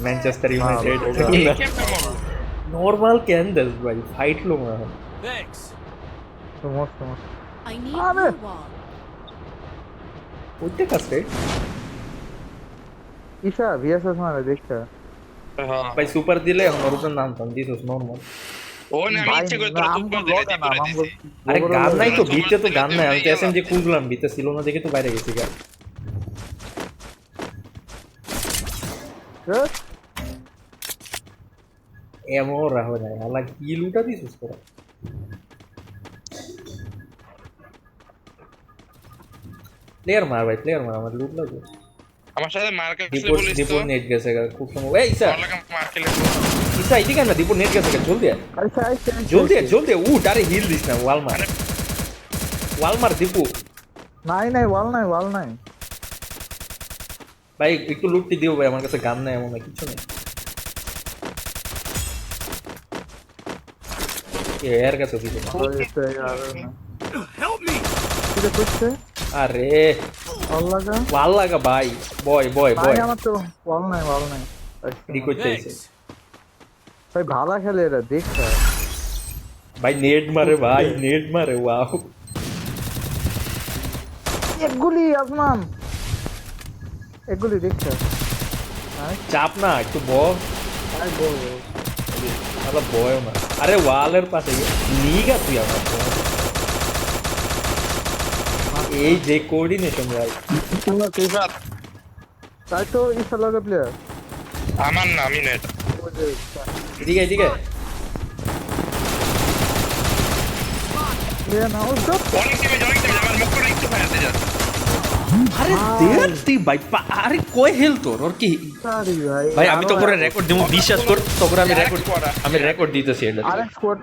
Manchester United normal candle ভাই fight লো না সমস্ত I need Abi. new wall. ওইটা কাছে ঈশা ভিএসএস মানে দেখছা ভাই সুপার দিলে এখন ওর উপর নাম টান দিছস নর্মাল আরে গান নাই তো বিটে তো গান নাই আমি তো এসএমজি খুঁজলাম বিতে ছিল না দেখে তো বাইরে গেছি গা এমন রাহো না আলা কি লুটা দিছস তোরা প্লেয়ার মার ভাই প্লেয়ার মার আমার লুট লাগবে আমার সাথে মার্কেট দীপুর নেট গেছে গা খুব সময় এই ঈশা ঈশা এদিকে না দীপুর নেট গেছে গা জলদি আয় আচ্ছা আচ্ছা জলদি উঠ আরে হিল দিস না ওয়ালমার দীপু নাই ওয়াল নাই ভাই একটু লুটটি দিও ভাই আমার কাছে গান নাই এমন না কিছু নেই এর কাছে দিও এটা করছে আরে ওয়াল ওয়াল লাগা ভাই বয় আমার তো ওয়াল নাই কি করতেছে ভাই ভালো খেলে এরা দেখছা ভাই নেট মারে ওয়াও এক গুলি দেখছা চাপ না একটু বয় আলা বয় না আরে ওয়ালের পাশে নিগা তুই আমার এই যে কোঅর্ডিনেশন ভাই তাই তো ঈশা লাগে প্লেয়ার আমার না আমি নেট এদিকে অনেক টিমে আমার মুখ করে একটু ফায়াতে যাচ্ছে আরে দেয়ার তুই ভাই আরে কই হেল তোর ওর কি ভাই আমি তো করে রেকর্ড দেবো বিশ্বাস কর তো করে আমি রেকর্ড দিতেছি এটা আরেক স্কোয়াড